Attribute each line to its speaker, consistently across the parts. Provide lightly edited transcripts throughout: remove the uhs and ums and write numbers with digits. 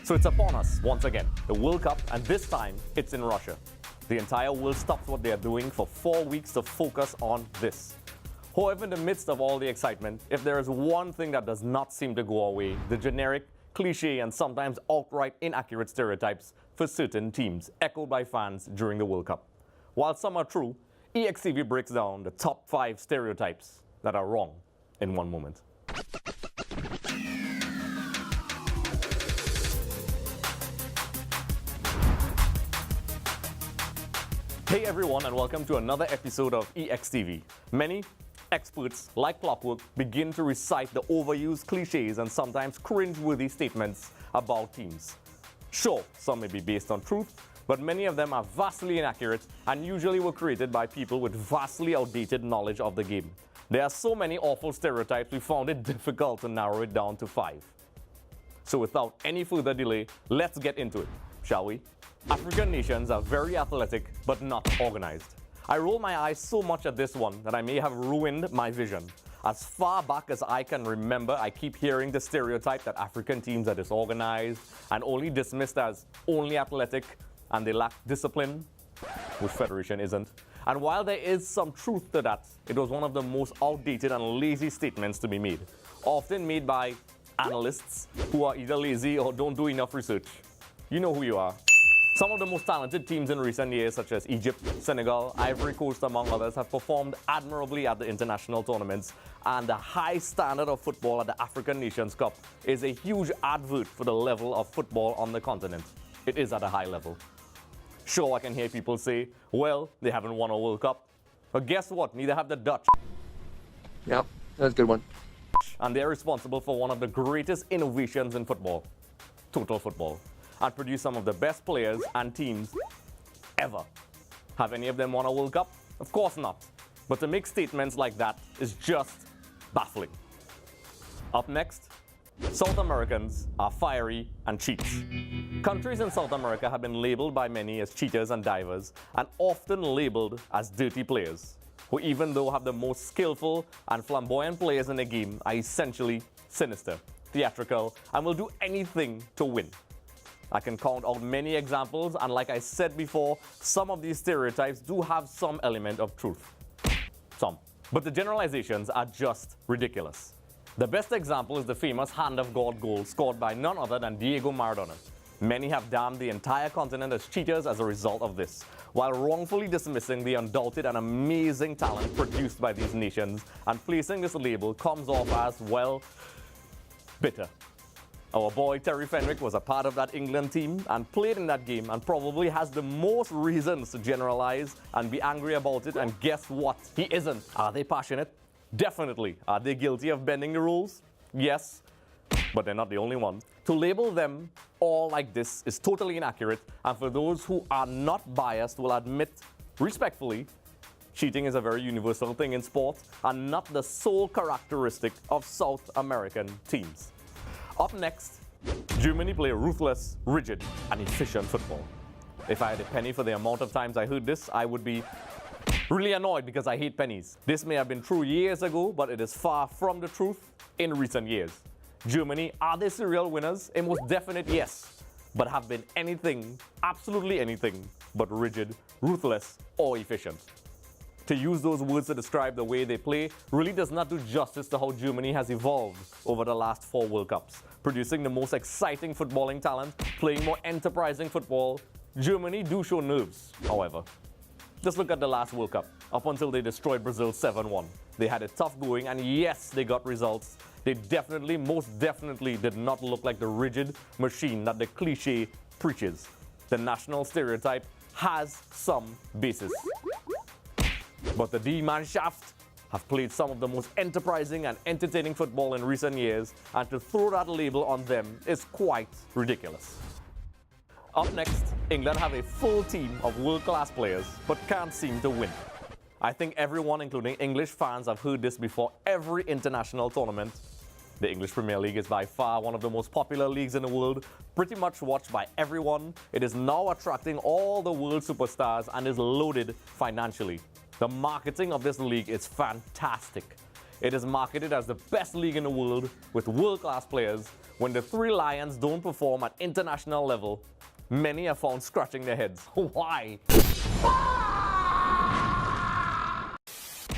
Speaker 1: So it's upon us once again, the World Cup, and this time it's in Russia. The entire world stops what they are doing for 4 weeks to focus on this. However, in the midst of all the excitement, if there is one thing that does not seem to go away, the generic, cliche, and sometimes outright inaccurate stereotypes for certain teams echoed by fans during the World Cup. While some are true, EXTV breaks down the top 5 stereotypes that are wrong in one moment. Hey everyone, and welcome to another episode of EXTV. Many experts, like clockwork, begin to recite the overused cliches and sometimes cringe-worthy statements about teams. Sure, some may be based on truth, but many of them are vastly inaccurate and usually were created by people with vastly outdated knowledge of the game. There are so many awful stereotypes, we found it difficult to narrow it down to 5. So without any further delay, let's get into it, shall we? African nations are very athletic, but not organized. I roll my eyes so much at this one that I may have ruined my vision. As far back as I can remember, I keep hearing the stereotype that African teams are disorganized and only dismissed as only athletic and they lack discipline, which Federation isn't. And while there is some truth to that, it was one of the most outdated and lazy statements to be made, often made by analysts who are either lazy or don't do enough research. You know who you are. Some of the most talented teams in recent years, such as Egypt, Senegal, Ivory Coast, among others, have performed admirably at the international tournaments, and the high standard of football at the African Nations Cup is a huge advert for the level of football on the continent. It is at a high level. Sure, I can hear people say, well, they haven't won a World Cup. But guess what? Neither have the Dutch.
Speaker 2: Yep, that's a good one.
Speaker 1: And they're responsible for one of the greatest innovations in football, total football, and produce some of the best players and teams ever. Have any of them won a World Cup? Of course not. But to make statements like that is just baffling. Up next, South Americans are fiery and cheats. Countries in South America have been labeled by many as cheaters and divers, and often labeled as dirty players, who even though have the most skillful and flamboyant players in the game, are essentially sinister, theatrical, and will do anything to win. I can count out many examples, and like I said before, some of these stereotypes do have some element of truth. Some. But the generalizations are just ridiculous. The best example is the famous Hand of God goal scored by none other than Diego Maradona. Many have damned the entire continent as cheaters as a result of this, while wrongfully dismissing the undoubted and amazing talent produced by these nations, and placing this label comes off as, well, bitter. Our boy Terry Fenwick was a part of that England team and played in that game and probably has the most reasons to generalize and be angry about it, and guess what? He isn't. Are they passionate? Definitely. Are they guilty of bending the rules? Yes, but they're not the only one. To label them all like this is totally inaccurate, and for those who are not biased will admit respectfully, cheating is a very universal thing in sport and not the sole characteristic of South American teams. Up next, Germany play ruthless, rigid, and efficient football. If I had a penny for the amount of times I heard this, I would be really annoyed because I hate pennies. This may have been true years ago, but it is far from the truth in recent years. Germany, are they serial winners? A most definite yes, but have been anything, absolutely anything, but rigid, ruthless, or efficient. To use those words to describe the way they play really does not do justice to how Germany has evolved over the last 4 World Cups, producing the most exciting footballing talent, playing more enterprising football. Germany do show nerves, however. Just look at the last World Cup, up until they destroyed Brazil 7-1. They had it tough going, and yes, they got results. They definitely, most definitely did not look like the rigid machine that the cliche preaches. The national stereotype has some basis. But the D-Mannschaft have played some of the most enterprising and entertaining football in recent years, and to throw that label on them is quite ridiculous. Up next, England have a full team of world-class players, but can't seem to win. I think everyone, including English fans, have heard this before every international tournament. The English Premier League is by far one of the most popular leagues in the world, pretty much watched by everyone. It is now attracting all the world superstars and is loaded financially. The marketing of this league is fantastic. It is marketed as the best league in the world with world-class players, when the three Lions don't perform at international level, many are found scratching their heads. Why?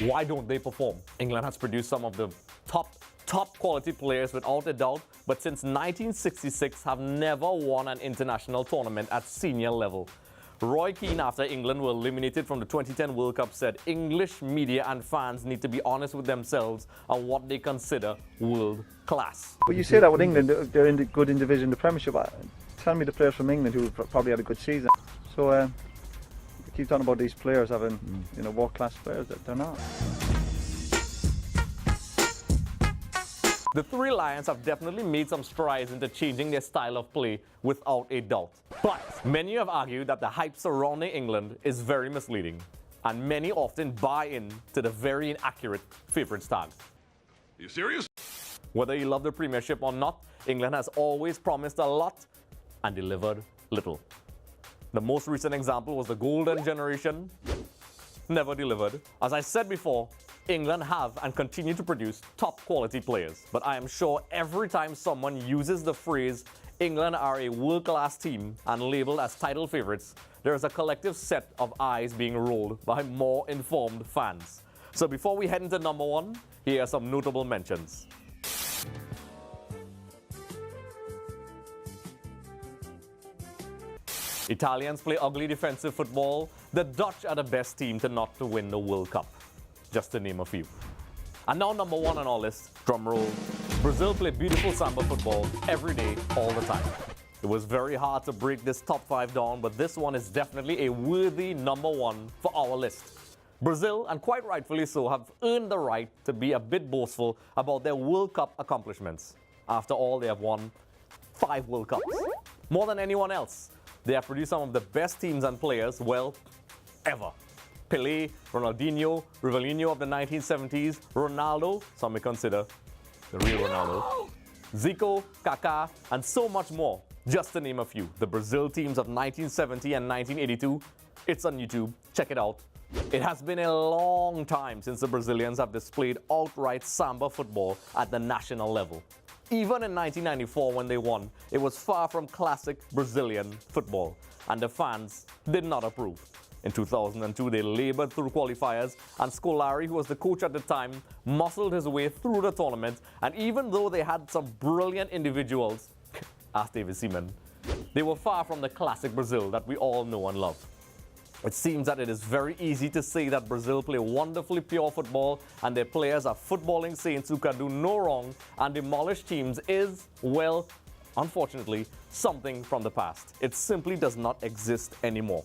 Speaker 1: Why don't they perform? England has produced some of the top quality players without a doubt, but since 1966 have never won an international tournament at senior level. Roy Keane, after England were eliminated from the 2010 World Cup, said English media and fans need to be honest with themselves on what they consider world class.
Speaker 3: But you say that with England, they're in the good in division, the Premiership. Tell me the players from England who probably had a good season. So we keep talking about these players having, world-class players. They're not.
Speaker 1: The three Lions have definitely made some strides into changing their style of play without a doubt. But many have argued that the hype surrounding England is very misleading, and many often buy in to the very inaccurate favourites tag.
Speaker 4: Are you serious?
Speaker 1: Whether you love the Premiership or not, England has always promised a lot and delivered little. The most recent example was the Golden Generation. Never delivered. As I said before, England have and continue to produce top quality players. But I am sure every time someone uses the phrase England are a world-class team and labeled as title favourites, there is a collective set of eyes being rolled by more informed fans. So before we head into number one, here are some notable mentions. Italians play ugly defensive football. The Dutch are the best team not to win the World Cup. Just to name a few. And now number one on our list, drum roll. Brazil play beautiful samba football every day, all the time. It was very hard to break this top 5 down, but this one is definitely a worthy number one for our list. Brazil, and quite rightfully so, have earned the right to be a bit boastful about their World Cup accomplishments. After all, they have won 5 World Cups. More than anyone else. They have produced some of the best teams and players, well, ever. Pelé, Ronaldinho, Rivalino of the 1970s, Ronaldo, some may consider the real Ronaldo, Zico, Kaká, and so much more, just to name a few. The Brazil teams of 1970 and 1982, it's on YouTube, check it out. It has been a long time since the Brazilians have displayed outright samba football at the national level. Even in 1994 when they won, it was far from classic Brazilian football, and the fans did not approve. In 2002, they labored through qualifiers, and Scolari, who was the coach at the time, muscled his way through the tournament, and even though they had some brilliant individuals, ask David Seaman, they were far from the classic Brazil that we all know and love. It seems that it is very easy to say that Brazil play wonderfully pure football and their players are footballing saints who can do no wrong and demolish teams is, well, unfortunately, something from the past. It simply does not exist anymore.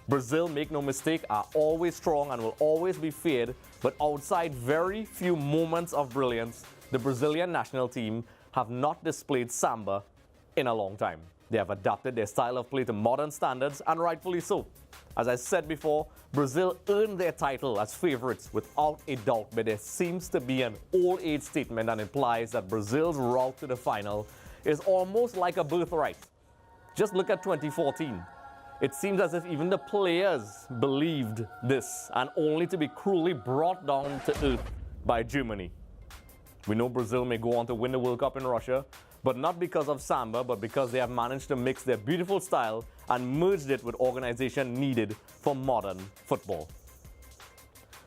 Speaker 1: Brazil, make no mistake, are always strong and will always be feared, but outside very few moments of brilliance, the Brazilian national team have not displayed samba in a long time. They have adapted their style of play to modern standards, and rightfully so. As I said before, Brazil earned their title as favourites without a doubt, but there seems to be an old age statement that implies that Brazil's route to the final is almost like a birthright. Just look at 2014. It seems as if even the players believed this, and only to be cruelly brought down to earth by Germany. We know Brazil may go on to win the World Cup in Russia, but not because of samba, but because they have managed to mix their beautiful style and merged it with organization needed for modern football.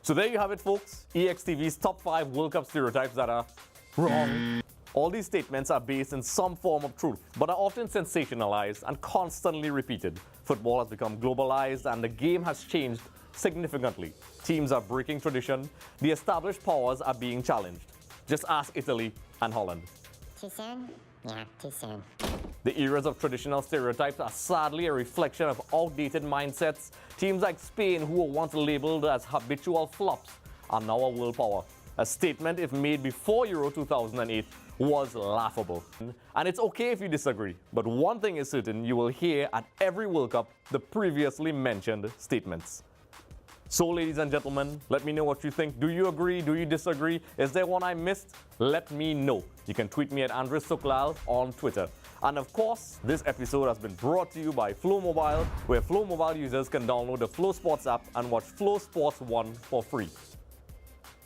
Speaker 1: So there you have it, folks. EXTV's top 5 World Cup stereotypes that are wrong. All these statements are based in some form of truth, but are often sensationalized and constantly repeated. Football has become globalized and the game has changed significantly. Teams are breaking tradition. The established powers are being challenged. Just ask Italy and Holland.
Speaker 5: Too soon? Yeah, too soon.
Speaker 1: The eras of traditional stereotypes are sadly a reflection of outdated mindsets. Teams like Spain, who were once labeled as habitual flops, are now a world power. A statement, if made before Euro 2008, was laughable. And it's okay if you disagree, but one thing is certain, you will hear at every World Cup the previously mentioned statements. So, ladies and gentlemen, let me know what you think. Do you agree? Do you disagree? Is there one I missed? Let me know. You can tweet me at Andres Soklal on Twitter. And of course, this episode has been brought to you by Flow Mobile, where Flow Mobile users can download the Flow Sports app and watch Flow Sports 1 for free.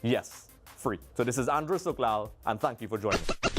Speaker 1: Yes, free. So this is Andres Soklal, and thank you for joining me.